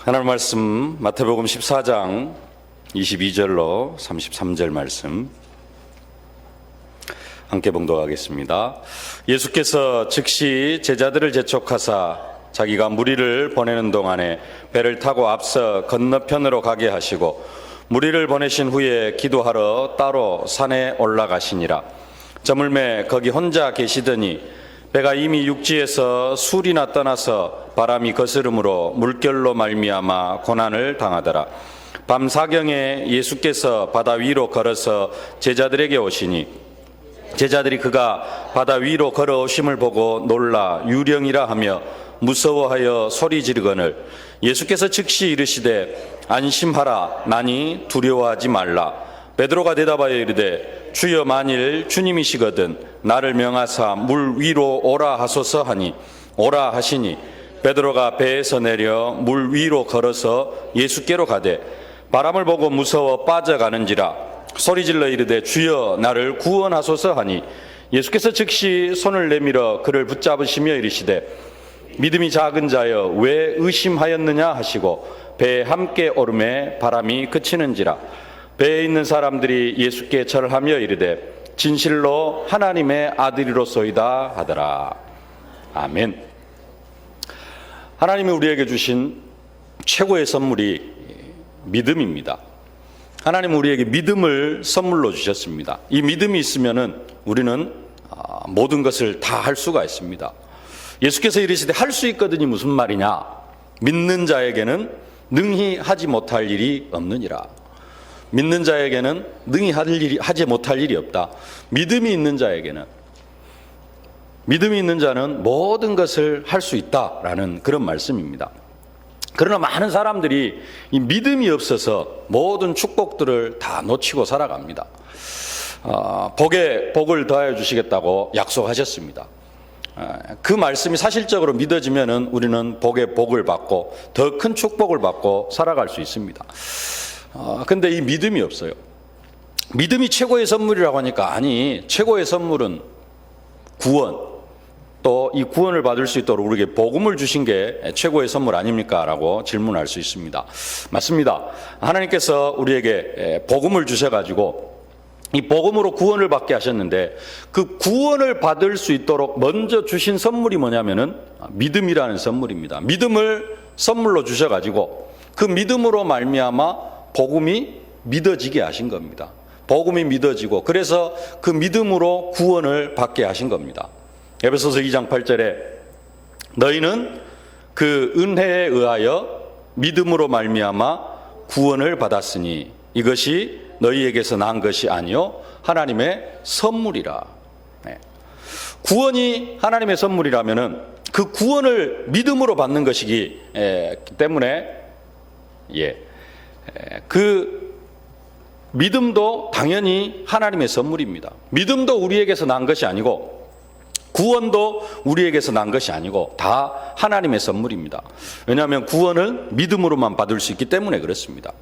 하나님 말씀 마태복음 14장 22절로 33절 말씀 함께 봉독하겠습니다. 예수께서 즉시 제자들을 재촉하사 자기가 무리를 보내는 동안에 배를 타고 앞서 건너편으로 가게 하시고 무리를 보내신 후에 기도하러 따로 산에 올라가시니라. 저물매 거기 혼자 계시더니 배가 이미 육지에서 술이나 떠나서 바람이 거스름으로 물결로 말미암아 고난을 당하더라. 밤 사경에 예수께서 바다 위로 걸어서 제자들에게 오시니 제자들이 그가 바다 위로 걸어오심을 보고 놀라 유령이라 하며 무서워하여 소리 지르거늘 예수께서 즉시 이르시되 안심하라 나니 두려워하지 말라. 베드로가 대답하여 이르되 주여 만일 주님이시거든 나를 명하사 물 위로 오라 하소서 하니 오라 하시니 베드로가 배에서 내려 물 위로 걸어서 예수께로 가되 바람을 보고 무서워 빠져가는지라 소리질러 이르되 주여 나를 구원하소서 하니 예수께서 즉시 손을 내밀어 그를 붙잡으시며 이르시되 믿음이 작은 자여 왜 의심하였느냐 하시고 배에 함께 오르매 바람이 그치는지라. 배에 있는 사람들이 예수께 절하며 이르되 진실로 하나님의 아들이로소이다 하더라. 아멘. 하나님이 우리에게 주신 최고의 선물이 믿음입니다. 하나님은 우리에게 믿음을 선물로 주셨습니다. 이 믿음이 있으면은 우리는 모든 것을 다 할 수가 있습니다. 예수께서 이르시되 할 수 있거든이 무슨 말이냐? 믿는 자에게는 능히 하지 못할 일이 없느니라. 믿는 자에게는 능히 하지 못할 일이 없다. 믿음이 있는 자는 모든 것을 할 수 있다라는 그런 말씀입니다. 그러나 많은 사람들이 이 믿음이 없어서 모든 축복들을 다 놓치고 살아갑니다. 복에 복을 더하여 주시겠다고 약속하셨습니다. 그 말씀이 사실적으로 믿어지면은 우리는 복에 복을 받고 더 큰 축복을 받고 살아갈 수 있습니다. 근데 이 믿음이 없어요. 믿음이 최고의 선물이라고 하니까 아니 최고의 선물은 구원 또 이 구원을 받을 수 있도록 우리에게 복음을 주신 게 최고의 선물 아닙니까? 라고 질문할 수 있습니다. 맞습니다. 하나님께서 우리에게 복음을 주셔가지고 이 복음으로 구원을 받게 하셨는데 그 구원을 받을 수 있도록 먼저 주신 선물이 뭐냐면은 믿음이라는 선물입니다. 믿음을 선물로 주셔가지고 그 믿음으로 말미암아 복음이 믿어지게 하신 겁니다. 복음이 믿어지고 그래서 그 믿음으로 구원을 받게 하신 겁니다. 에베소서 2장 8절에 너희는 그 은혜에 의하여 믿음으로 말미암아 구원을 받았으니 이것이 너희에게서 난 것이 아니요 하나님의 선물이라. 구원이 하나님의 선물이라면은 그 구원을 믿음으로 받는 것이기 때문에 그 믿음도 당연히 하나님의 선물입니다. 믿음도 우리에게서 난 것이 아니고 구원도 우리에게서 난 것이 아니고 다 하나님의 선물입니다. 왜냐하면 구원을 믿음으로만 받을 수 있기 때문에 그렇습니다.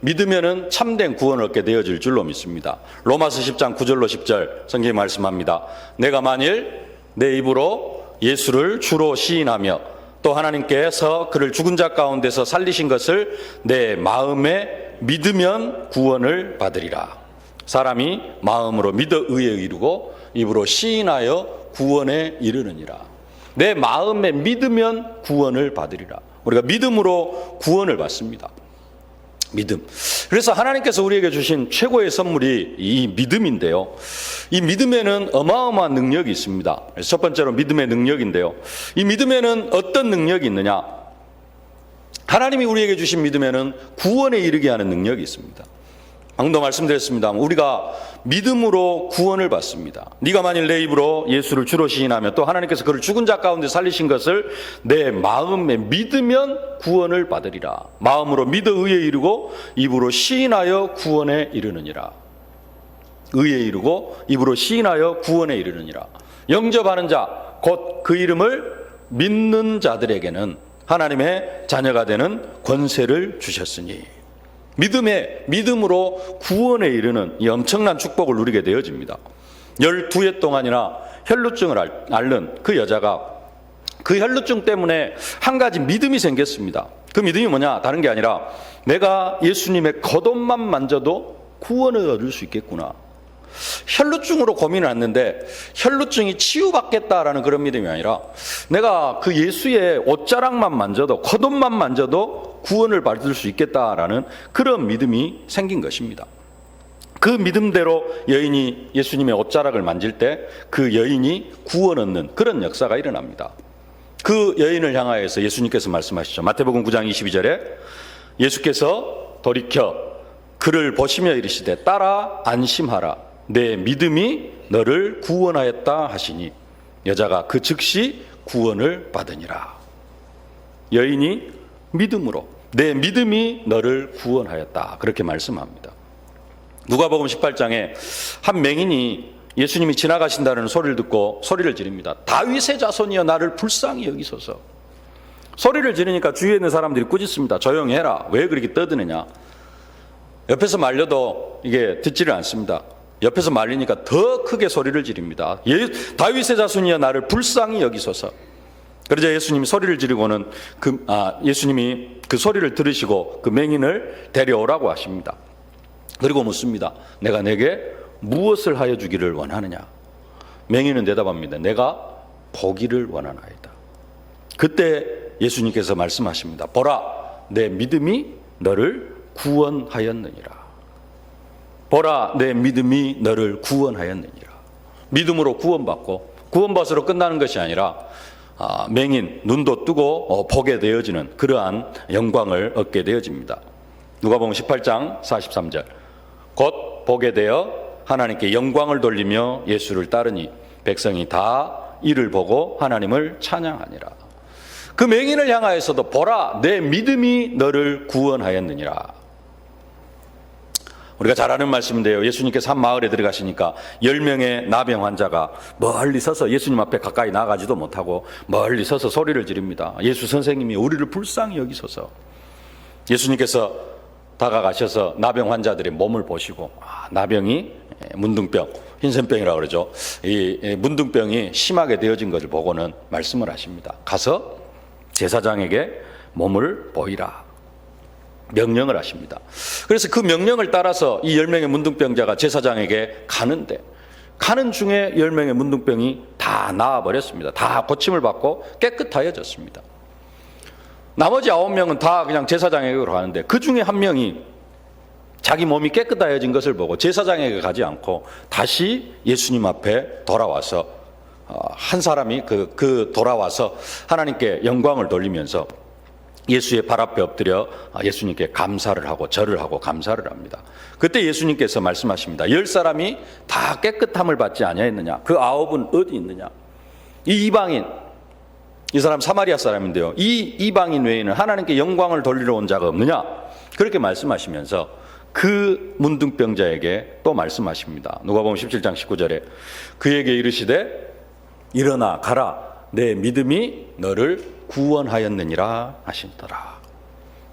믿으면은 참된 구원을 얻게 되어질 줄로 믿습니다. 로마서 10장 9절로 10절 성경이 말씀합니다. 내가 만일 내 입으로 예수를 주로 시인하며 또 하나님께서 그를 죽은 자 가운데서 살리신 것을 내 마음에 믿으면 구원을 받으리라. 사람이 마음으로 믿어 의에 이르고 입으로 시인하여 구원에 이르느니라. 내 마음에 믿으면 구원을 받으리라. 우리가 믿음으로 구원을 받습니다. 믿음. 그래서 하나님께서 우리에게 주신 최고의 선물이 이 믿음인데요. 이 믿음에는 어마어마한 능력이 있습니다. 첫 번째로 믿음의 능력인데요. 이 믿음에는 어떤 능력이 있느냐? 하나님이 우리에게 주신 믿음에는 구원에 이르게 하는 능력이 있습니다. 방금도 말씀드렸습니다. 우리가 믿음으로 구원을 받습니다. 네가 만일 내 입으로 예수를 주로 시인하며 또 하나님께서 그를 죽은 자 가운데 살리신 것을 내 마음에 믿으면 구원을 받으리라. 마음으로 믿어 의에 이르고 입으로 시인하여 구원에 이르느니라. 의에 이르고 입으로 시인하여 구원에 이르느니라. 영접하는 자 곧 그 이름을 믿는 자들에게는 하나님의 자녀가 되는 권세를 주셨으니 믿음으로 구원에 이르는 이 엄청난 축복을 누리게 되어집니다. 12해 동안이나 혈루증을 앓는 그 여자가 그 혈루증 때문에 한 가지 믿음이 생겼습니다. 그 믿음이 뭐냐? 다른 게 아니라 내가 예수님의 겉옷만 만져도 구원을 얻을 수 있겠구나. 혈루증으로 고민을 했는데 혈루증이 치유받겠다라는 그런 믿음이 아니라 내가 그 예수의 옷자락만 만져도, 겉옷만 만져도 구원을 받을 수 있겠다라는 그런 믿음이 생긴 것입니다. 그 믿음대로 여인이 예수님의 옷자락을 만질 때 그 여인이 구원 얻는 그런 역사가 일어납니다. 그 여인을 향하여서 예수님께서 말씀하시죠. 마태복음 9장 22절에 예수께서 돌이켜 그를 보시며 이르시되 따라 안심하라. 내 믿음이 너를 구원하였다 하시니 여자가 그 즉시 구원을 받으니라. 여인이 믿음으로 내 믿음이 너를 구원하였다. 그렇게 말씀합니다. 누가복음 18장에 한 맹인이 예수님이 지나가신다는 소리를 듣고 소리를 지릅니다. 다윗의 자손이여 나를 불쌍히 여기소서. 소리를 지르니까 주위에 있는 사람들이 꾸짖습니다. 조용히 해라. 왜 그렇게 떠드느냐. 옆에서 말려도 이게 듣지를 않습니다. 옆에서 말리니까 더 크게 소리를 지릅니다. 다윗의 자손이여 나를 불쌍히 여기소서. 그러자 예수님이 소리를 지르고는 예수님이 그 소리를 들으시고 그 맹인을 데려오라고 하십니다. 그리고 묻습니다. 내가 내게 무엇을 하여 주기를 원하느냐. 맹인은 대답합니다. 내가 보기를 원하나이다. 그때 예수님께서 말씀하십니다. 보라, 내 믿음이 너를 구원하였느니라. 보라, 내 믿음이 너를 구원하였느니라. 믿음으로 구원받고 구원받으러 끝나는 것이 아니라 맹인 눈도 뜨고 보게 되어지는 그러한 영광을 얻게 되어집니다. 누가복음 18장 43절. 곧 보게 되어 하나님께 영광을 돌리며 예수를 따르니 백성이 다 이를 보고 하나님을 찬양하니라. 그 맹인을 향하여서도 보라, 내 믿음이 너를 구원하였느니라. 우리가 잘 아는 말씀인데요. 예수님께서 한 마을에 들어가시니까 10명의 나병 환자가 멀리 서서 예수님 앞에 가까이 나가지도 못하고 멀리 서서 소리를 지릅니다. 예수 선생님이 우리를 불쌍히 여기소서. 예수님께서 다가가셔서 나병 환자들의 몸을 보시고 나병이 문둥병, 흰센병이라고 그러죠. 이 문둥병이 심하게 되어진 것을 보고는 말씀을 하십니다. 가서 제사장에게 몸을 보이라. 명령을 하십니다. 그래서 그 명령을 따라서 이 10명의 문둥병자가 제사장에게 가는데 가는 중에 10명의 문둥병이 다 나아버렸습니다. 다 고침을 받고 깨끗하여졌습니다. 나머지 9명은 다 그냥 제사장에게로 가는데 그 중에 한 명이 자기 몸이 깨끗하여진 것을 보고 제사장에게 가지 않고 다시 예수님 앞에 돌아와서 한 사람이 돌아와서 하나님께 영광을 돌리면서 예수의 발 앞에 엎드려 예수님께 감사를 하고 절을 하고 감사를 합니다. 그때 예수님께서 말씀하십니다. 10사람이 다 깨끗함을 받지 아니하였느냐? 그 9은 어디 있느냐? 이 이방인, 이 사람 사마리아 사람인데요. 이 이방인 외에는 하나님께 영광을 돌리러 온 자가 없느냐? 그렇게 말씀하시면서 그 문둥병자에게 또 말씀하십니다. 누가복음 17장 19절에 그에게 이르시되 일어나 가라. 내 믿음이 너를 구원하였느니라 하시더라.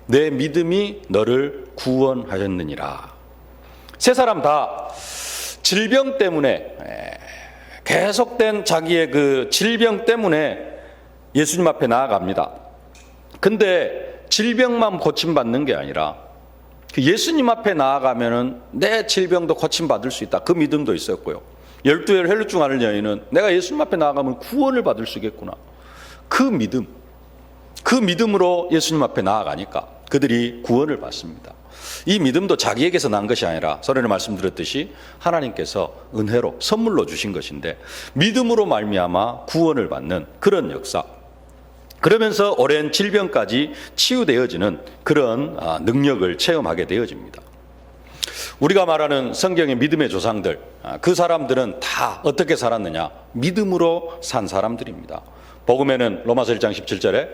내 믿음이 너를 구원하였느니라. 세 사람 다 질병 때문에 계속된 자기의 그 질병 때문에 예수님 앞에 나아갑니다. 근데 질병만 고침받는 게 아니라 예수님 앞에 나아가면은 내 질병도 고침받을 수 있다. 그 믿음도 있었고요. 12혈 혈루증 앓는 여인은 내가 예수님 앞에 나아가면 구원을 받을 수 있겠구나. 그 믿음으로 예수님 앞에 나아가니까 그들이 구원을 받습니다. 이 믿음도 자기에게서 난 것이 아니라 서론에 말씀드렸듯이 하나님께서 은혜로 선물로 주신 것인데 믿음으로 말미암아 구원을 받는 그런 역사. 그러면서 오랜 질병까지 치유되어지는 그런 능력을 체험하게 되어집니다. 우리가 말하는 성경의 믿음의 조상들, 그 사람들은 다 어떻게 살았느냐? 믿음으로 산 사람들입니다. 복음에는 로마서 1장 17절에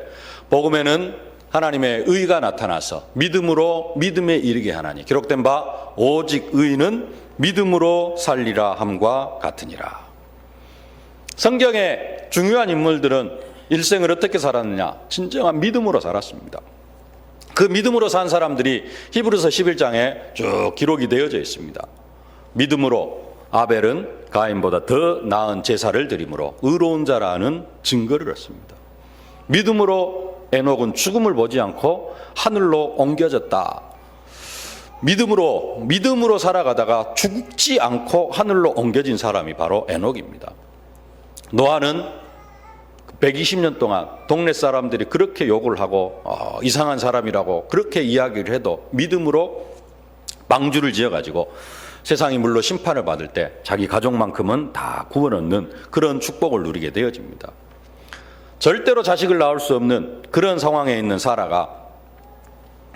복음에는 하나님의 의가 나타나서 믿음으로 믿음에 이르게 하나니 기록된 바 오직 의인은 믿음으로 살리라 함과 같으니라. 성경의 중요한 인물들은 일생을 어떻게 살았느냐? 진정한 믿음으로 살았습니다. 그 믿음으로 산 사람들이 히브리서 11장에 쭉 기록이 되어져 있습니다. 믿음으로 아벨은 가인보다 더 나은 제사를 드림으로 의로운 자라는 증거를 얻습니다. 믿음으로 에녹은 죽음을 보지 않고 하늘로 옮겨졌다. 믿음으로 살아가다가 죽지 않고 하늘로 옮겨진 사람이 바로 에녹입니다. 노아는 120년 동안 동네 사람들이 그렇게 욕을 하고 이상한 사람이라고 그렇게 이야기를 해도 믿음으로 방주를 지어가지고 세상이 물로 심판을 받을 때 자기 가족만큼은 다 구원 얻는 그런 축복을 누리게 되어집니다. 절대로 자식을 낳을 수 없는 그런 상황에 있는 사라가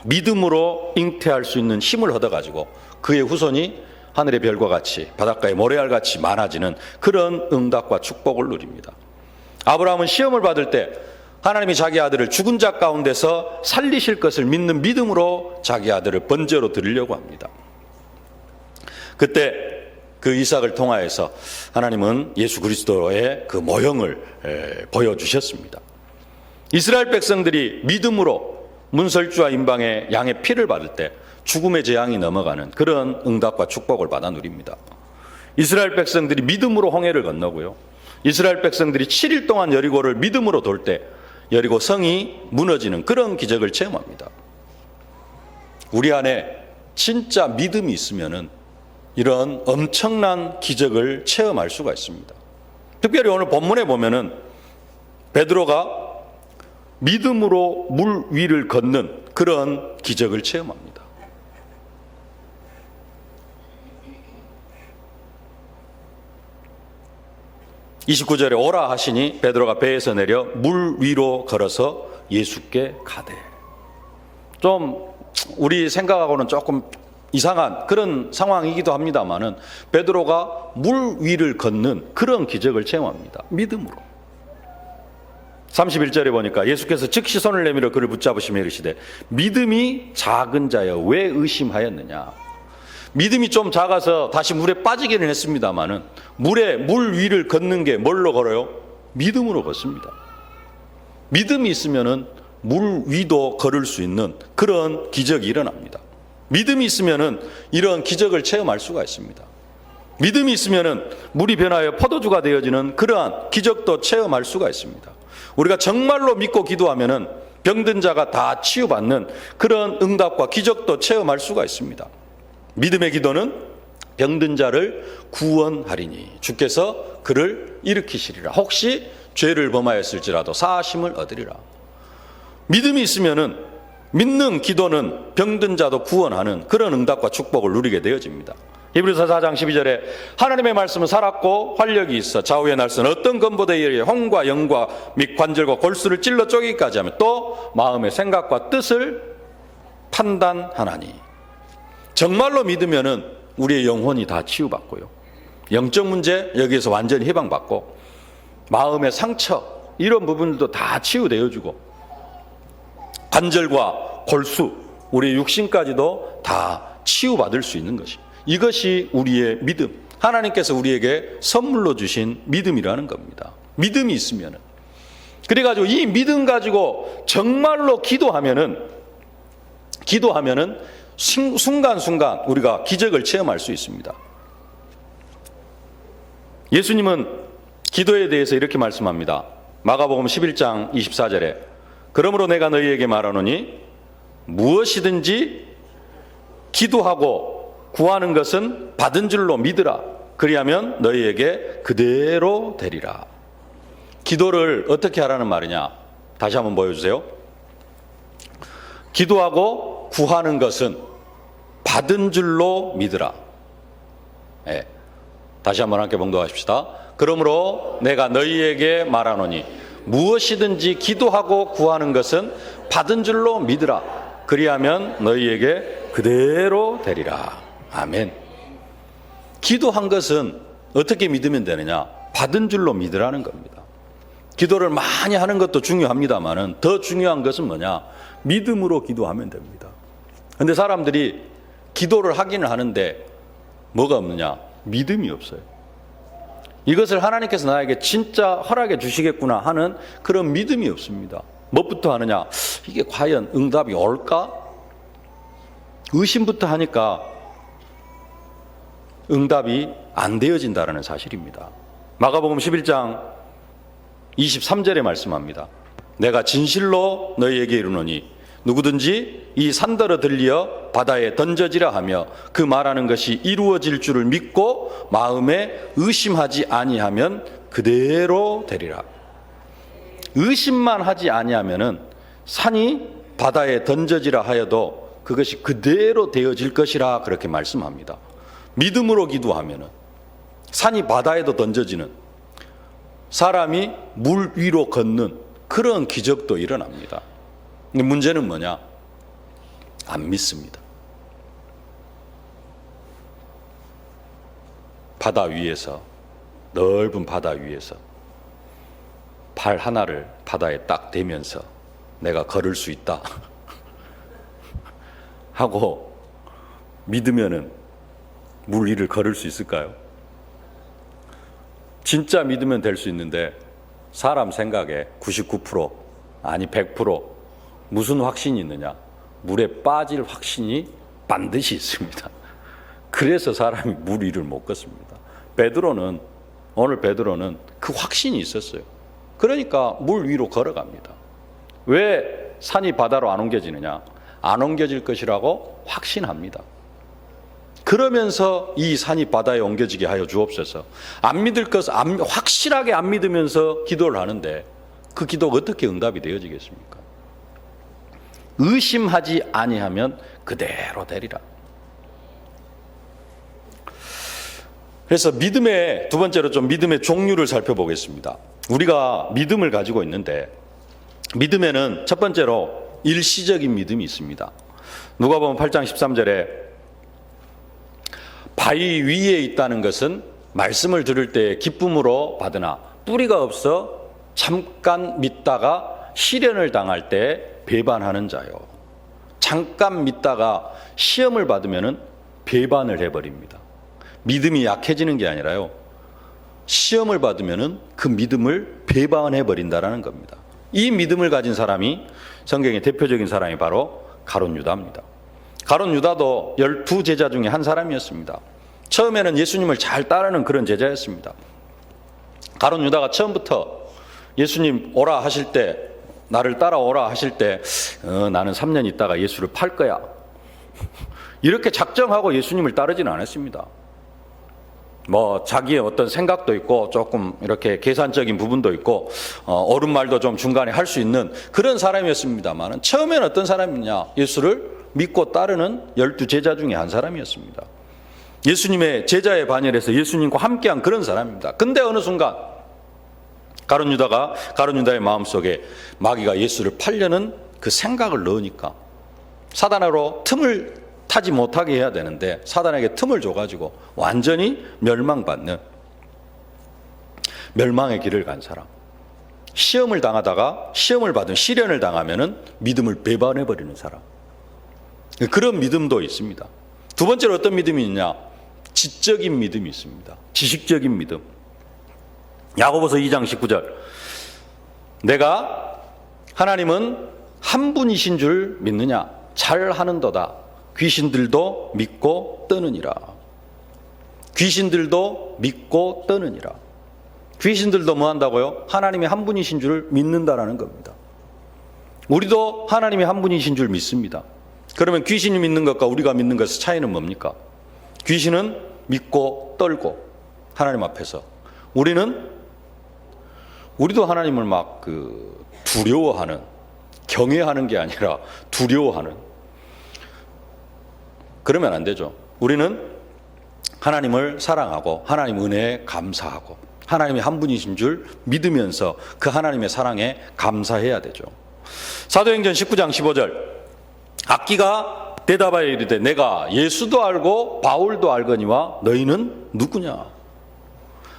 믿음으로 잉태할 수 있는 힘을 얻어가지고 그의 후손이 하늘의 별과 같이 바닷가의 모래알같이 많아지는 그런 응답과 축복을 누립니다. 아브라함은 시험을 받을 때 하나님이 자기 아들을 죽은 자 가운데서 살리실 것을 믿는 믿음으로 자기 아들을 번제로 드리려고 합니다. 그때 그 이삭을 통하여서 하나님은 예수 그리스도의 그 모형을 보여주셨습니다. 이스라엘 백성들이 믿음으로 문설주와 임방의 양의 피를 받을 때 죽음의 재앙이 넘어가는 그런 응답과 축복을 받아 누립니다. 이스라엘 백성들이 믿음으로 홍해를 건너고요. 이스라엘 백성들이 7일 동안 여리고를 믿음으로 돌 때 여리고 성이 무너지는 그런 기적을 체험합니다. 우리 안에 진짜 믿음이 있으면은 이런 엄청난 기적을 체험할 수가 있습니다. 특별히 오늘 본문에 보면은 베드로가 믿음으로 물 위를 걷는 그런 기적을 체험합니다. (29절에) 오라 하시니 베드로가 배에서 내려 물 위로 걸어서 예수께 가되. 좀 우리 생각하고는 조금 이상한 그런 상황이기도 합니다만은 베드로가 물 위를 걷는 그런 기적을 체험합니다. 믿음으로. 31절에 보니까 예수께서 즉시 손을 내밀어 그를 붙잡으시며 이르시되 믿음이 작은 자여 왜 의심하였느냐. 믿음이 좀 작아서 다시 물에 빠지기는 했습니다만은 물 위를 걷는 게 뭘로 걸어요? 믿음으로 걷습니다. 믿음이 있으면은 물 위도 걸을 수 있는 그런 기적이 일어납니다. 믿음이 있으면은 이런 기적을 체험할 수가 있습니다. 믿음이 있으면은 물이 변하여 포도주가 되어지는 그러한 기적도 체험할 수가 있습니다. 우리가 정말로 믿고 기도하면은 병든 자가 다 치유받는 그런 응답과 기적도 체험할 수가 있습니다. 믿음의 기도는 병든 자를 구원하리니 주께서 그를 일으키시리라. 혹시 죄를 범하였을지라도 사하심을 얻으리라. 믿음이 있으면은 믿는 기도는 병든 자도 구원하는 그런 응답과 축복을 누리게 되어집니다. 히브리서 4장 12절에 하나님의 말씀은 살았고 활력이 있어 좌우의 날선 어떤 검보다 이르게 혼과 영과 및 관절과 골수를 찔러 쪼개기까지 하며 또 마음의 생각과 뜻을 판단하나니. 정말로 믿으면은 우리의 영혼이 다 치유받고요. 영적 문제 여기에서 완전히 해방받고 마음의 상처 이런 부분들도 다 치유되어주고 관절과 골수 우리의 육신까지도 다 치유받을 수 있는 것이 이것이 우리의 믿음, 하나님께서 우리에게 선물로 주신 믿음이라는 겁니다. 믿음이 있으면은 그래가지고 이 믿음 가지고 정말로 기도하면은 순간순간 우리가 기적을 체험할 수 있습니다. 예수님은 기도에 대해서 이렇게 말씀합니다. 마가복음 11장 24절에 그러므로 내가 너희에게 말하노니 무엇이든지 기도하고 구하는 것은 받은 줄로 믿으라. 그리하면 너희에게 그대로 되리라. 기도를 어떻게 하라는 말이냐? 다시 한번 보여주세요. 기도하고 구하는 것은 받은 줄로 믿으라. 네. 다시 한번 함께 봉독하십시다. 그러므로 내가 너희에게 말하노니 무엇이든지 기도하고 구하는 것은 받은 줄로 믿으라. 그리하면 너희에게 그대로 되리라. 아멘. 기도한 것은 어떻게 믿으면 되느냐? 받은 줄로 믿으라는 겁니다. 기도를 많이 하는 것도 중요합니다만은 더 중요한 것은 뭐냐? 믿음으로 기도하면 됩니다. 그런데 사람들이 기도를 하기는 하는데 뭐가 없느냐? 믿음이 없어요. 이것을 하나님께서 나에게 진짜 허락해 주시겠구나 하는 그런 믿음이 없습니다. 무엇부터 하느냐? 이게 과연 응답이 올까? 의심부터 하니까 응답이 안 되어진다는 사실입니다. 마가복음 11장 23절에 말씀합니다. 내가 진실로 너희에게 이르노니 누구든지 이 산더러 들리어 바다에 던져지라 하며 그 말하는 것이 이루어질 줄을 믿고 마음에 의심하지 아니하면 그대로 되리라. 의심만 하지 아니하면은 산이 바다에 던져지라 하여도 그것이 그대로 되어질 것이라 그렇게 말씀합니다. 믿음으로 기도하면은 산이 바다에도 던져지는, 사람이 물 위로 걷는 그런 기적도 일어납니다. 근데 문제는 뭐냐? 안 믿습니다. 바다 위에서, 넓은 바다 위에서 발 하나를 바다에 딱 대면서 내가 걸을 수 있다 하고 믿으면은 물 위를 걸을 수 있을까요? 진짜 믿으면 될 수 있는데 사람 생각에 99% 아니 100% 무슨 확신이 있느냐? 물에 빠질 확신이 반드시 있습니다. 그래서 사람이 물 위를 못 걷습니다. 오늘 베드로는 그 확신이 있었어요. 그러니까 물 위로 걸어갑니다. 왜 산이 바다로 안 옮겨지느냐? 안 옮겨질 것이라고 확신합니다. 그러면서 이 산이 바다에 옮겨지게 하여 주옵소서. 안 믿을 것, 확실하게 안 믿으면서 기도를 하는데 그 기도가 어떻게 응답이 되어지겠습니까? 의심하지 아니하면 그대로 되리라. 그래서 믿음의, 두 번째로 좀 믿음의 종류를 살펴보겠습니다. 우리가 믿음을 가지고 있는데 믿음에는 첫 번째로 일시적인 믿음이 있습니다. 누가복음 8장 13절에 바위 위에 있다는 것은 말씀을 들을 때 기쁨으로 받으나 뿌리가 없어 잠깐 믿다가 시련을 당할 때 배반하는 자요. 잠깐 믿다가 시험을 받으면 배반을 해버립니다. 믿음이 약해지는 게 아니라요, 시험을 받으면 그 믿음을 배반해버린다는 겁니다. 이 믿음을 가진 사람이, 성경의 대표적인 사람이 바로 가룟 유다입니다. 가룟 유다도 12제자 중에 한 사람이었습니다. 처음에는 예수님을 잘 따르는 그런 제자였습니다. 가룟 유다가 처음부터 예수님 오라 하실 때, 나를 따라오라 하실 때 나는 3년 있다가 예수를 팔 거야 이렇게 작정하고 예수님을 따르지는 않았습니다. 뭐 자기의 어떤 생각도 있고 조금 이렇게 계산적인 부분도 있고 옳은 말도 좀 중간에 할 수 있는 그런 사람이었습니다만, 처음에는 어떤 사람이냐? 예수를 믿고 따르는 12제자 중에 한 사람이었습니다. 예수님의 제자의 반열에서 예수님과 함께한 그런 사람입니다. 근데 어느 순간 가룟 유다의 마음속에 마귀가 예수를 팔려는 그 생각을 넣으니까 사단으로 틈을 타지 못하게 해야 되는데 사단에게 틈을 줘가지고 완전히 멸망받는, 멸망의 길을 간 사람. 시험을 당하다가 시험을 받은, 시련을 당하면은 믿음을 배반해버리는 사람. 그런 믿음도 있습니다. 두 번째로 어떤 믿음이 있냐? 지적인 믿음이 있습니다. 지식적인 믿음. 야고보서 2장 19절, 내가 하나님은 한 분이신 줄 믿느냐? 잘하는도다. 귀신들도 믿고 떠느니라. 귀신들도 믿고 떠느니라. 귀신들도 뭐 한다고요? 하나님이 한 분이신 줄 믿는다라는 겁니다. 우리도 하나님이 한 분이신 줄 믿습니다. 그러면 귀신이 믿는 것과 우리가 믿는 것의 차이는 뭡니까? 귀신은 믿고 떨고 하나님 앞에서, 우리도 하나님을 막 두려워하는, 경외하는 게 아니라 두려워하는, 그러면 안 되죠. 우리는 하나님을 사랑하고 하나님 은혜에 감사하고 하나님이 한 분이신 줄 믿으면서 그 하나님의 사랑에 감사해야 되죠. 사도행전 19장 15절, 악기가 대답하여 이르되 내가 예수도 알고 바울도 알거니와 너희는 누구냐?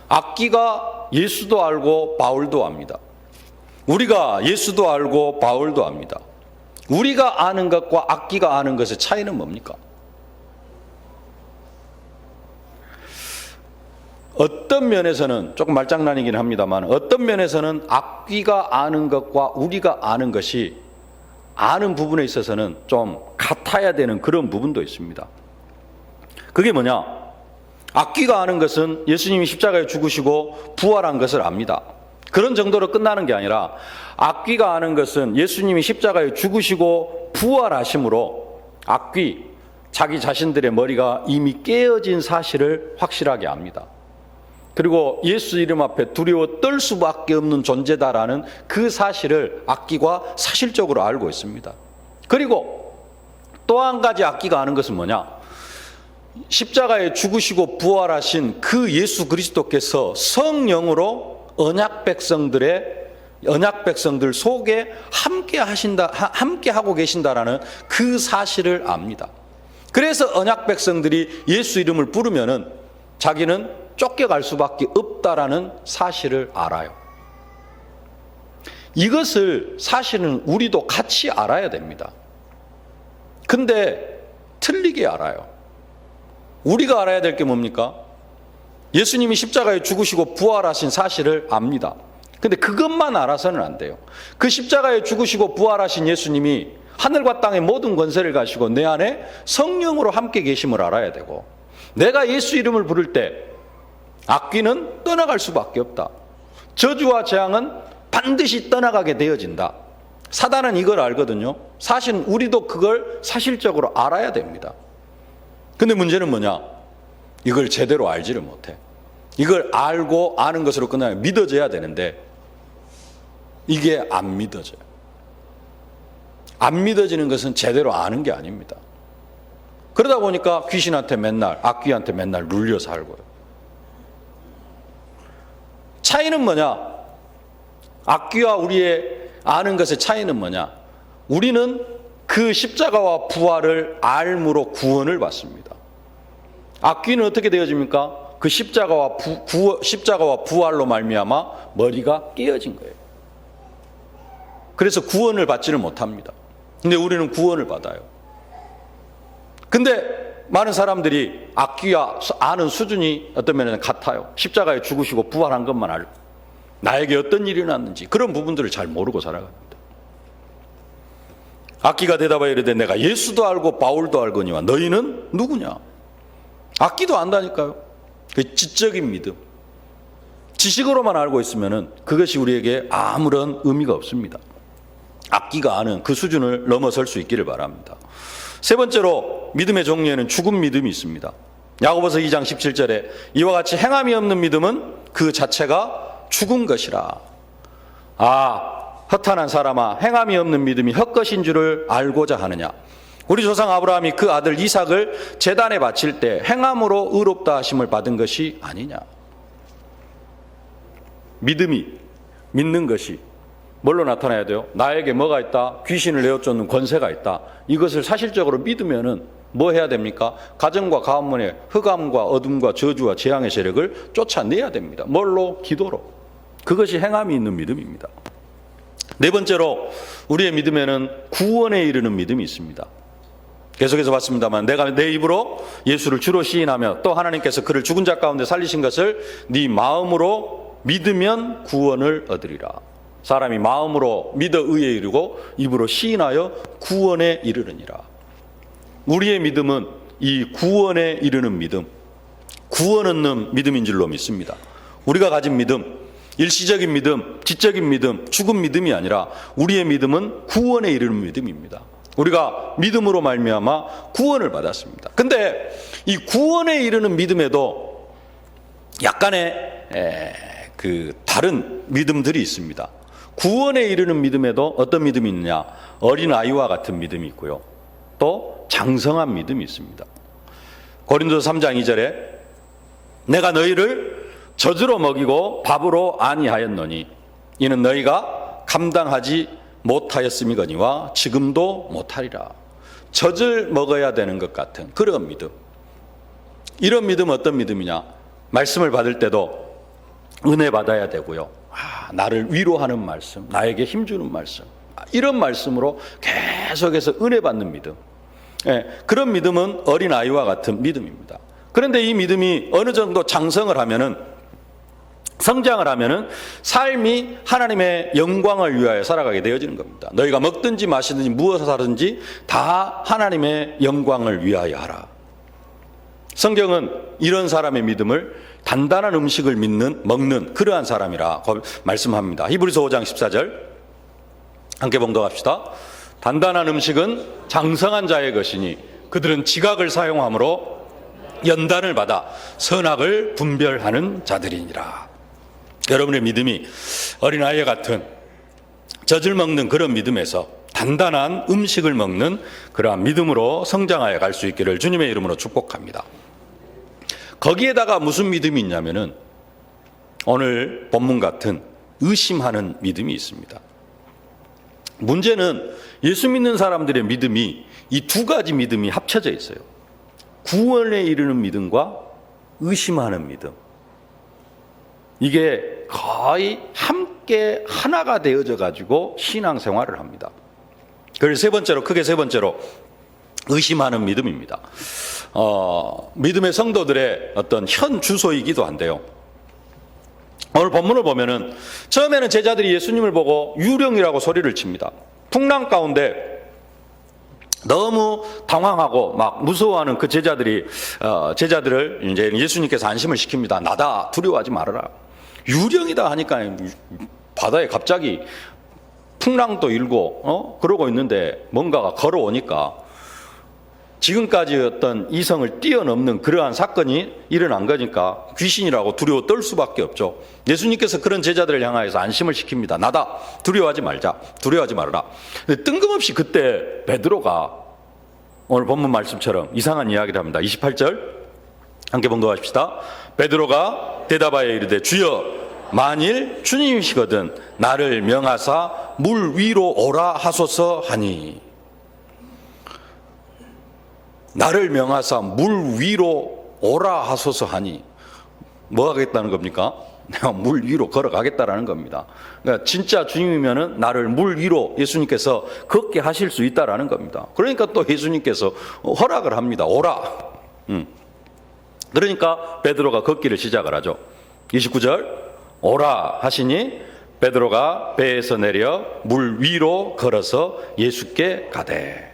악기가 예수도 알고 바울도 압니다. 우리가 예수도 알고 바울도 압니다. 우리가 아는 것과 악기가 아는 것의 차이는 뭡니까? 어떤 면에서는, 조금 말장난이긴 합니다만, 어떤 면에서는 악귀가 아는 것과 우리가 아는 것이 아는 부분에 있어서는 좀 같아야 되는 그런 부분도 있습니다. 그게 뭐냐? 악귀가 아는 것은 예수님이 십자가에 죽으시고 부활한 것을 압니다. 그런 정도로 끝나는 게 아니라 악귀가 아는 것은 예수님이 십자가에 죽으시고 부활하심으로 악귀, 자기 자신들의 머리가 이미 깨어진 사실을 확실하게 압니다. 그리고 예수 이름 앞에 두려워 떨 수밖에 없는 존재다라는 그 사실을 악귀가 사실적으로 알고 있습니다. 그리고 또 한 가지 악귀가 아는 것은 뭐냐? 십자가에 죽으시고 부활하신 그 예수 그리스도께서 성령으로 언약 백성들 속에 함께 하고 계신다라는 그 사실을 압니다. 그래서 언약 백성들이 예수 이름을 부르면은 자기는 쫓겨갈 수밖에 없다라는 사실을 알아요. 이것을 사실은 우리도 같이 알아야 됩니다. 근데 틀리게 알아요. 우리가 알아야 될 게 뭡니까? 예수님이 십자가에 죽으시고 부활하신 사실을 압니다. 근데 그것만 알아서는 안 돼요. 그 십자가에 죽으시고 부활하신 예수님이 하늘과 땅의 모든 권세를 가지고 내 안에 성령으로 함께 계심을 알아야 되고, 내가 예수 이름을 부를 때 악귀는 떠나갈 수밖에 없다. 저주와 재앙은 반드시 떠나가게 되어진다. 사단은 이걸 알거든요. 사실은 우리도 그걸 사실적으로 알아야 됩니다. 근데 문제는 뭐냐? 이걸 제대로 알지를 못해. 이걸 알고 아는 것으로 끝나면 믿어져야 되는데 이게 안 믿어져요. 안 믿어지는 것은 제대로 아는 게 아닙니다. 그러다 보니까 귀신한테 맨날, 악귀한테 맨날 눌려 살고요. 차이는 뭐냐? 악귀와 우리의 아는 것의 차이는 뭐냐? 우리는 그 십자가와 부활을 알므로 구원을 받습니다. 악귀는 어떻게 되어집니까? 그 십자가와 부활로 말미암아 머리가 깨어진 거예요. 그래서 구원을 받지를 못합니다. 근데 우리는 구원을 받아요. 근데 많은 사람들이 악귀와 아는 수준이 어떤 면에는 같아요. 십자가에 죽으시고 부활한 것만 알고 나에게 어떤 일이 일어났는지 그런 부분들을 잘 모르고 살아갑니다. 악귀가 대답하여 이르되 내가 예수도 알고 바울도 알거니와 너희는 누구냐? 악귀도 안다니까요. 그 지적인 믿음. 지식으로만 알고 있으면 그것이 우리에게 아무런 의미가 없습니다. 악귀가 아는 그 수준을 넘어설 수 있기를 바랍니다. 세 번째로 믿음의 종류에는 죽은 믿음이 있습니다. 야고보서 2장 17절에 이와 같이 행함이 없는 믿음은 그 자체가 죽은 것이라. 허탄한 사람아, 행함이 없는 믿음이 헛것인 줄을 알고자 하느냐? 우리 조상 아브라함이 그 아들 이삭을 제단에 바칠 때 행함으로 의롭다 하심을 받은 것이 아니냐? 믿음이, 믿는 것이 뭘로 나타나야 돼요? 나에게 뭐가 있다? 귀신을 내어쫓는 권세가 있다. 이것을 사실적으로 믿으면은 뭐 해야 됩니까? 가정과 가문의 흑암과 어둠과 저주와 재앙의 세력을 쫓아내야 됩니다. 뭘로? 기도로. 그것이 행함이 있는 믿음입니다. 네 번째로 우리의 믿음에는 구원에 이르는 믿음이 있습니다. 계속해서 봤습니다만 내가 내 입으로 예수를 주로 시인하며 또 하나님께서 그를 죽은 자 가운데 살리신 것을 네 마음으로 믿으면 구원을 얻으리라. 사람이 마음으로 믿어 의에 이르고 입으로 시인하여 구원에 이르느니라. 우리의 믿음은 이 구원에 이르는 믿음, 구원 얻는 믿음인 줄로 믿습니다. 우리가 가진 믿음, 일시적인 믿음, 지적인 믿음, 죽은 믿음이 아니라 우리의 믿음은 구원에 이르는 믿음입니다. 우리가 믿음으로 말미암아 구원을 받았습니다. 근데 이 구원에 이르는 믿음에도 약간의 다른 믿음들이 있습니다. 구원에 이르는 믿음에도 어떤 믿음이 있느냐? 어린아이와 같은 믿음이 있고요. 또 장성한 믿음이 있습니다. 고린도서 3장 2절에 내가 너희를 젖으로 먹이고 밥으로 아니하였노니 이는 너희가 감당하지 못하였음이거니와 지금도 못하리라. 젖을 먹어야 되는 것 같은 그런 믿음. 이런 믿음은 어떤 믿음이냐? 말씀을 받을 때도 은혜 받아야 되고요. 나를 위로하는 말씀, 나에게 힘주는 말씀, 이런 말씀으로 계속해서 은혜 받는 믿음. 그런 믿음은 어린아이와 같은 믿음입니다. 그런데 이 믿음이 어느 정도 장성을 하면은, 성장을 하면은 삶이 하나님의 영광을 위하여 살아가게 되어지는 겁니다. 너희가 먹든지 마시든지 무엇을 하든지 다 하나님의 영광을 위하여 하라. 성경은 이런 사람의 믿음을 단단한 음식을 먹는 그러한 사람이라 말씀합니다. 히브리서 5장 14절 함께 봉독합시다. 단단한 음식은 장성한 자의 것이니 그들은 지각을 사용함으로 연단을 받아 선악을 분별하는 자들이니라. 여러분의 믿음이 어린아이와 같은 젖을 먹는 그런 믿음에서 단단한 음식을 먹는 그러한 믿음으로 성장하여 갈 수 있기를 주님의 이름으로 축복합니다. 거기에다가 무슨 믿음이 있냐면은 오늘 본문 같은 의심하는 믿음이 있습니다. 문제는 예수 믿는 사람들의 믿음이 이 두 가지 믿음이 합쳐져 있어요. 구원에 이르는 믿음과 의심하는 믿음. 이게 거의 함께 하나가 되어져 가지고 신앙생활을 합니다. 그래서 크게 세 번째로 의심하는 믿음입니다. 믿음의 성도들의 어떤 현 주소이기도 한데요. 오늘 본문을 보면은 처음에는 제자들이 예수님을 보고 유령이라고 소리를 칩니다. 풍랑 가운데 너무 당황하고 막 무서워하는 그 제자들을 이제 예수님께서 안심을 시킵니다. 나다, 두려워하지 말아라. 유령이다 하니까 바다에 갑자기 풍랑도 일고 그러고 있는데 뭔가가 걸어오니까 지금까지 어떤 이성을 뛰어넘는 그러한 사건이 일어난 거니까 귀신이라고 두려워 떨 수밖에 없죠. 예수님께서 그런 제자들을 향하여서 안심을 시킵니다. 나다, 두려워하지 말자, 두려워하지 말아라. 근데 뜬금없이 그때 베드로가 오늘 본문 말씀처럼 이상한 이야기를 합니다. 28절 함께 봉독하십시다. 베드로가 대답하여 이르되 주여 만일 주님이시거든 나를 명하사 물 위로 오라 하소서 하니. 나를 명하사 물 위로 오라 하소서 하니 뭐 하겠다는 겁니까? 내가 물 위로 걸어가겠다라는 겁니다. 그러니까 진짜 주님이면은 나를 물 위로 예수님께서 걷게 하실 수 있다라는 겁니다. 그러니까 또 예수님께서 허락을 합니다. 오라. 그러니까 베드로가 걷기를 시작을 하죠. 29절 오라 하시니 베드로가 배에서 내려 물 위로 걸어서 예수께 가되.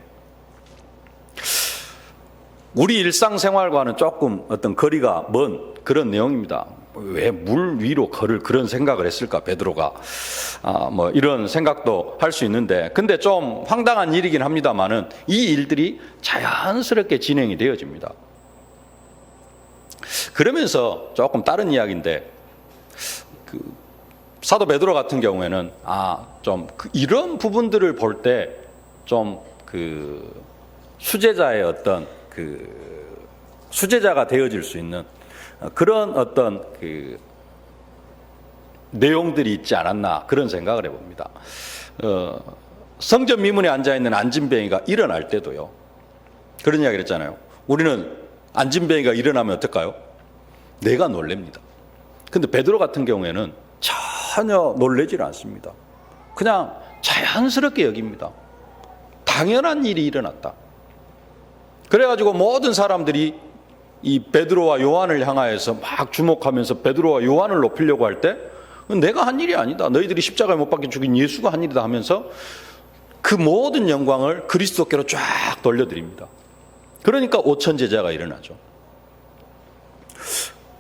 우리 일상생활과는 조금 어떤 거리가 먼 그런 내용입니다. 왜 물 위로 걸을 그런 생각을 했을까 베드로가 뭐 이런 생각도 할 수 있는데, 근데 좀 황당한 일이긴 합니다만은 이 일들이 자연스럽게 진행이 되어집니다. 그러면서 조금 다른 이야기인데 사도 베드로 같은 경우에는 좀 이런 부분들을 볼 때 좀 수제자의 어떤 수제자가 되어질 수 있는 그런 어떤 내용들이 있지 않았나 그런 생각을 해봅니다. 성전 미문에 앉아있는 안진뱅이가 일어날 때도요 그런 이야기를 했잖아요. 우리는 안진뱅이가 일어나면 어떨까요? 내가 놀랍니다. 근데 베드로 같은 경우에는 전혀 놀라질 않습니다. 그냥 자연스럽게 여깁니다. 당연한 일이 일어났다. 그래가지고 모든 사람들이 이 베드로와 요한을 향하여서 막 주목하면서 베드로와 요한을 높이려고 할 때 내가 한 일이 아니다. 너희들이 십자가에 못 박혀 죽인 예수가 한 일이다 하면서 그 모든 영광을 그리스도께로 쫙 돌려드립니다. 그러니까 5천 제자가 일어나죠.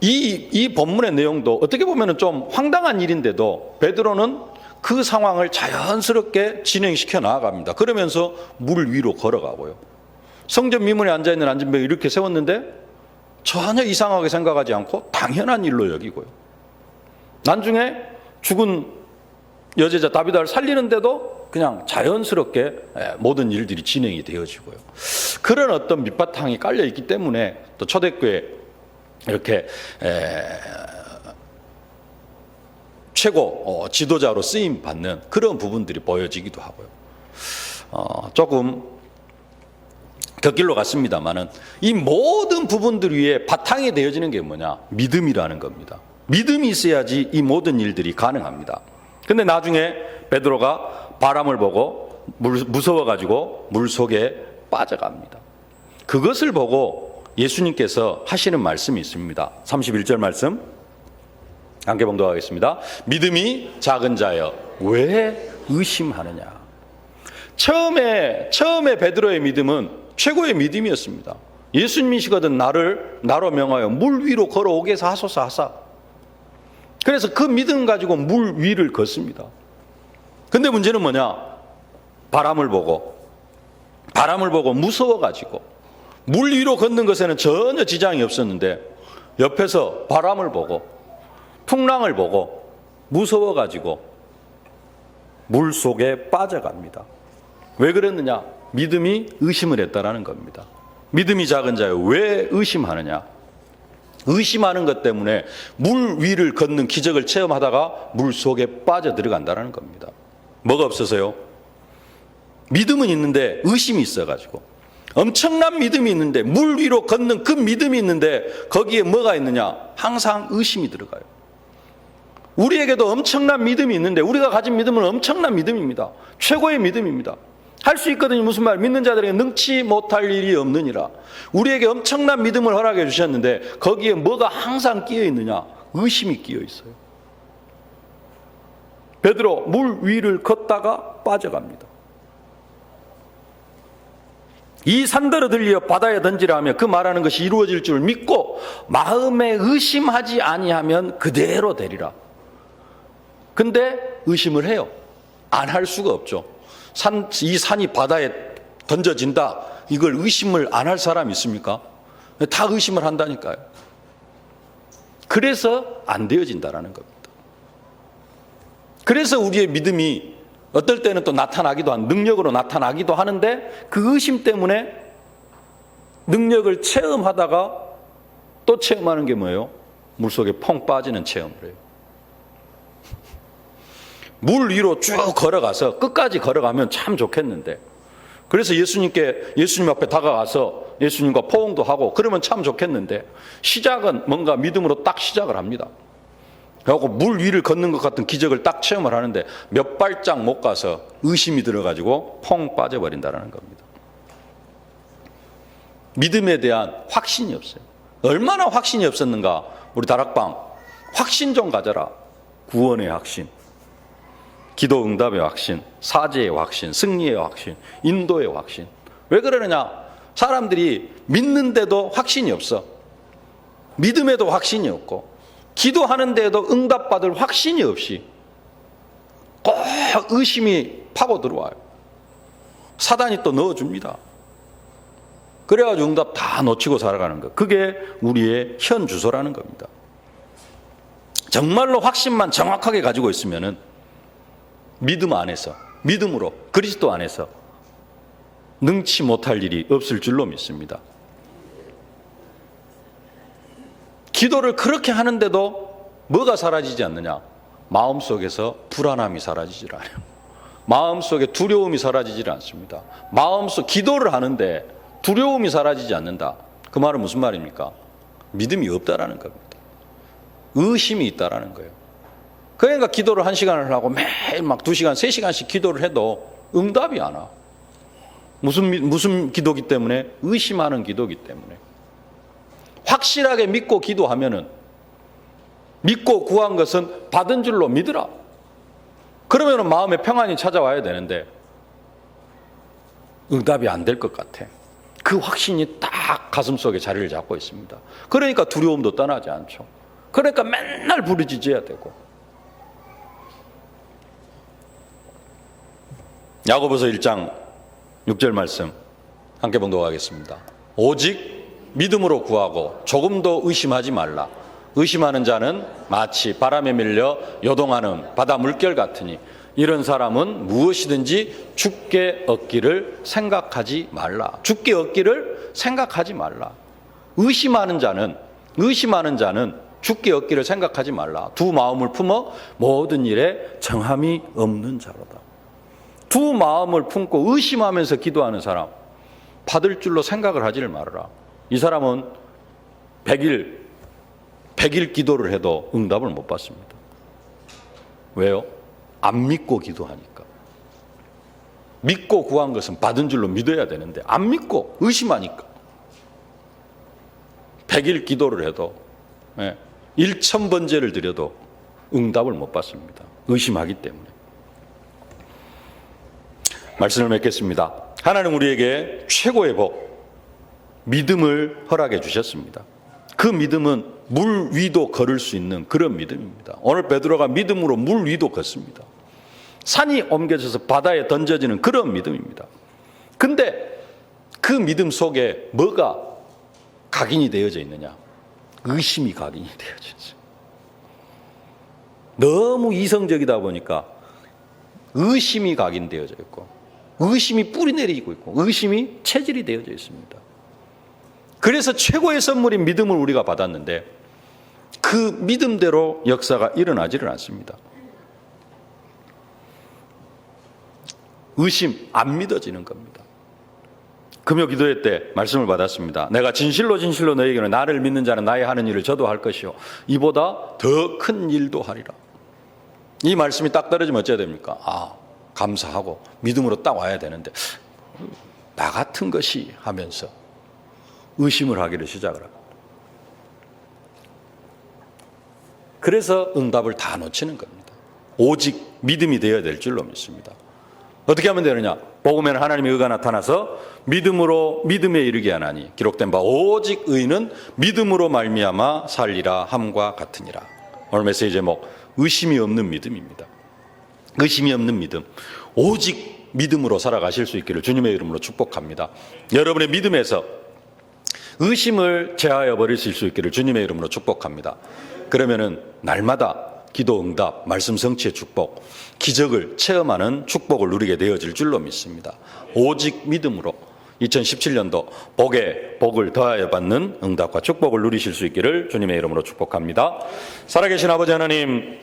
이 본문의 내용도 어떻게 보면 좀 황당한 일인데도 베드로는 그 상황을 자연스럽게 진행시켜 나아갑니다. 그러면서 물 위로 걸어가고요. 성전 미문에 앉아있는 안진뱅이 이렇게 세웠는데 전혀 이상하게 생각하지 않고 당연한 일로 여기고요. 나중에 죽은 여제자 다비다를 살리는데도 그냥 자연스럽게 모든 일들이 진행이 되어지고요. 그런 어떤 밑바탕이 깔려있기 때문에 또 초대교회 이렇게 최고 지도자로 쓰임 받는 그런 부분들이 보여지기도 하고요. 조금 곁길로 갔습니다만은 이 모든 부분들 위에 바탕이 되어지는 게 뭐냐? 믿음이라는 겁니다. 믿음이 있어야지 이 모든 일들이 가능합니다. 근데 나중에 베드로가 바람을 보고 무서워가지고 물 속에 빠져갑니다. 그것을 보고 예수님께서 하시는 말씀이 있습니다. 31절 말씀 함께 봉독하겠습니다. 믿음이 작은 자여 왜 의심하느냐? 처음에 베드로의 믿음은 최고의 믿음이었습니다. 예수님이시거든 나로 명하여 물 위로 걸어오게 해서 하소서 하사. 그래서 그 믿음 가지고 물 위를 걷습니다. 근데 문제는 뭐냐? 바람을 보고 무서워가지고 물 위로 걷는 것에는 전혀 지장이 없었는데 옆에서 바람을 보고 풍랑을 보고 무서워가지고 물 속에 빠져갑니다. 왜 그랬느냐? 믿음이 의심을 했다라는 겁니다. 믿음이 작은 자여 왜 의심하느냐? 의심하는 것 때문에 물 위를 걷는 기적을 체험하다가 물 속에 빠져 들어간다는 겁니다. 뭐가 없어서요? 믿음은 있는데 의심이 있어가지고 엄청난 믿음이 있는데 물 위로 걷는 그 믿음이 있는데 거기에 뭐가 있느냐? 항상 의심이 들어가요. 우리에게도 엄청난 믿음이 있는데 우리가 가진 믿음은 엄청난 믿음입니다. 최고의 믿음입니다. 할 수 있거든요. 무슨 말? 믿는 자들에게 능치 못할 일이 없느니라. 우리에게 엄청난 믿음을 허락해 주셨는데 거기에 뭐가 항상 끼어 있느냐? 의심이 끼어 있어요. 베드로 물 위를 걷다가 빠져갑니다. 이 산더러 들려 바다에 던지라 하며 그 말하는 것이 이루어질 줄 믿고 마음에 의심하지 아니하면 그대로 되리라. 근데 의심을 해요. 안 할 수가 없죠. 이 산이 바다에 던져진다. 이걸 의심을 안 할 사람이 있습니까? 다 의심을 한다니까요. 그래서 안 되어진다라는 겁니다. 그래서 우리의 믿음이 어떨 때는 또 나타나기도 능력으로 나타나기도 하는데 그 의심 때문에 능력을 체험하다가 또 체험하는 게 뭐예요? 물속에 펑 빠지는 체험을 해요. 물 위로 쭉 걸어가서 끝까지 걸어가면 참 좋겠는데 그래서 예수님 앞에 다가가서 예수님과 포옹도 하고 그러면 참 좋겠는데 시작은 뭔가 믿음으로 딱 시작을 합니다. 그리고 물 위를 걷는 것 같은 기적을 딱 체험을 하는데 몇 발짝 못 가서 의심이 들어가지고 펑 빠져버린다는 겁니다. 믿음에 대한 확신이 없어요. 얼마나 확신이 없었는가. 우리 다락방 확신 좀 가져라. 구원의 확신, 기도 응답의 확신, 사죄의 확신, 승리의 확신, 인도의 확신. 왜 그러느냐? 사람들이 믿는데도 확신이 없어. 믿음에도 확신이 없고 기도하는 데에도 응답받을 확신이 없이 꼭 의심이 파고 들어와요. 사단이 또 넣어줍니다. 그래가지고 응답 다 놓치고 살아가는 것. 그게 우리의 현 주소라는 겁니다. 정말로 확신만 정확하게 가지고 있으면은 믿음 안에서, 믿음으로 그리스도 안에서 능치 못할 일이 없을 줄로 믿습니다. 기도를 그렇게 하는데도 뭐가 사라지지 않느냐? 마음속에서 불안함이 사라지질 않아요. 마음속에 두려움이 사라지질 않습니다. 마음속 기도를 하는데 두려움이 사라지지 않는다. 그 말은 무슨 말입니까? 믿음이 없다라는 겁니다. 의심이 있다라는 거예요. 그러니까 기도를 1시간을 하고 매일 막 2시간, 3시간씩 기도를 해도 응답이 안 와. 무슨 기도기 때문에? 의심하는 기도기 때문에. 확실하게 믿고 기도하면은 믿고 구한 것은 받은 줄로 믿으라. 그러면은 마음에 평안이 찾아와야 되는데 응답이 안 될 것 같아. 그 확신이 딱 가슴속에 자리를 잡고 있습니다. 그러니까 두려움도 떠나지 않죠. 그러니까 맨날 부르짖어야 되고. 야고보서 1장 6절 말씀 함께 봉독 하겠습니다. 오직 믿음으로 구하고 조금도 의심하지 말라. 의심하는 자는 마치 바람에 밀려 요동하는 바다 물결 같으니 이런 사람은 무엇이든지 죽게 얻기를 생각하지 말라. 죽게 얻기를 생각하지 말라. 의심하는 자는 죽게 얻기를 생각하지 말라. 두 마음을 품어 모든 일에 정함이 없는 자로다. 두 마음을 품고 의심하면서 기도하는 사람, 받을 줄로 생각을 하지를 말아라. 이 사람은 100일 기도를 해도 응답을 못 받습니다. 왜요? 안 믿고 기도하니까. 믿고 구한 것은 받은 줄로 믿어야 되는데 안 믿고 의심하니까 100일 기도를 해도 1000번제를 드려도 응답을 못 받습니다. 의심하기 때문에. 말씀을 맺겠습니다. 하나님 우리에게 최고의 복, 믿음을 허락해 주셨습니다. 그 믿음은 물 위도 걸을 수 있는 그런 믿음입니다. 오늘 베드로가 믿음으로 물 위도 걷습니다. 산이 옮겨져서 바다에 던져지는 그런 믿음입니다. 근데 그 믿음 속에 뭐가 각인이 되어져 있느냐? 의심이 각인이 되어져 있어요. 너무 이성적이다 보니까 의심이 각인되어져 있고, 의심이 뿌리 내리고 있고, 의심이 체질이 되어져 있습니다. 그래서 최고의 선물인 믿음을 우리가 받았는데 그 믿음대로 역사가 일어나지를 않습니다. 의심, 안 믿어지는 겁니다. 금요 기도회 때 말씀을 받았습니다. 내가 진실로 진실로 너에게는 나를 믿는 자는 나의 하는 일을 저도 할 것이요 이보다 더 큰 일도 하리라. 이 말씀이 딱 떨어지면 어째야 됩니까? 감사하고 믿음으로 딱 와야 되는데 나 같은 것이 하면서 의심을 하기를 시작을 합니다. 그래서 응답을 다 놓치는 겁니다. 오직 믿음이 되어야 될 줄로 믿습니다. 어떻게 하면 되느냐? 복음에는 하나님의 의가 나타나서 믿음으로 믿음에 이르게 하나니 기록된 바 오직 의는 믿음으로 말미암아 살리라 함과 같으니라. 오늘 메시지 제목 의심이 없는 믿음입니다. 의심이 없는 믿음, 오직 믿음으로 살아가실 수 있기를 주님의 이름으로 축복합니다. 여러분의 믿음에서 의심을 제하여 버리실 수 있기를 주님의 이름으로 축복합니다. 그러면은 날마다 기도 응답, 말씀 성취의 축복, 기적을 체험하는 축복을 누리게 되어질 줄로 믿습니다. 오직 믿음으로 2017년도 복에 복을 더하여 받는 응답과 축복을 누리실 수 있기를 주님의 이름으로 축복합니다. 살아계신 아버지 하나님,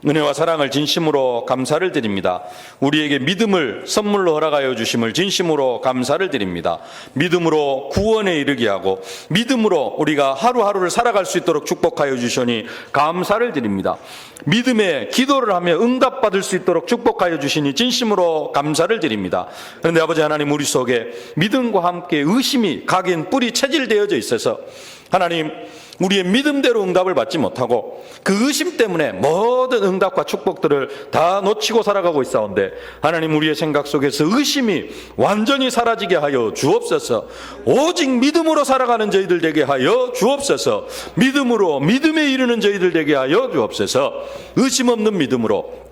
은혜와 사랑을 진심으로 감사를 드립니다. 우리에게 믿음을 선물로 허락하여 주심을 진심으로 감사를 드립니다. 믿음으로 구원에 이르게 하고 믿음으로 우리가 하루하루를 살아갈 수 있도록 축복하여 주시니 감사를 드립니다. 믿음에 기도를 하며 응답받을 수 있도록 축복하여 주시니 진심으로 감사를 드립니다. 그런데 아버지 하나님, 우리 속에 믿음과 함께 의심이 각인 뿌리 체질되어져 있어서 하나님, 우리의 믿음대로 응답을 받지 못하고 그 의심 때문에 모든 응답과 축복들을 다 놓치고 살아가고 있사온데, 하나님, 우리의 생각 속에서 의심이 완전히 사라지게 하여 주옵소서. 오직 믿음으로 살아가는 저희들 되게 하여 주옵소서. 믿음으로 믿음에 이르는 저희들 되게 하여 주옵소서. 의심 없는 믿음으로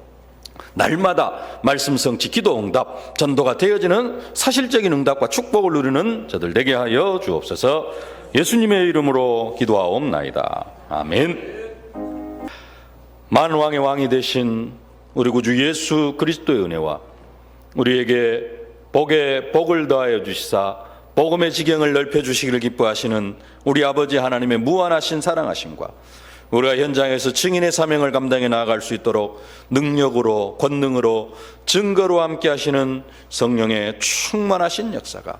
날마다 말씀 성취, 기도 응답, 전도가 되어지는 사실적인 응답과 축복을 누리는 저들 되게 하여 주옵소서. 예수님의 이름으로 기도하옵나이다. 아멘. 만왕의 왕이 되신 우리 구주 예수 그리스도의 은혜와 우리에게 복에 복을 더하여 주시사 복음의 지경을 넓혀주시기를 기뻐하시는 우리 아버지 하나님의 무한하신 사랑하심과 우리가 현장에서 증인의 사명을 감당해 나아갈 수 있도록 능력으로, 권능으로, 증거로 함께 하시는 성령의 충만하신 역사가,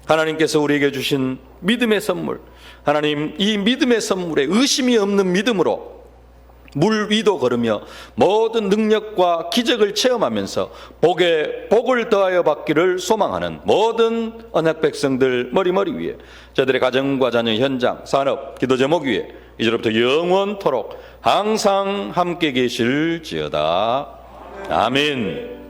하나님께서 우리에게 주신 믿음의 선물, 하나님, 이 믿음의 선물에 의심이 없는 믿음으로 물 위도 걸으며 모든 능력과 기적을 체험하면서 복에 복을 더하여 받기를 소망하는 모든 언약 백성들 머리머리 위에, 저들의 가정과 자녀, 현장, 산업, 기도 제목 위에 이제로부터 영원토록 항상 함께 계실지어다. 아멘.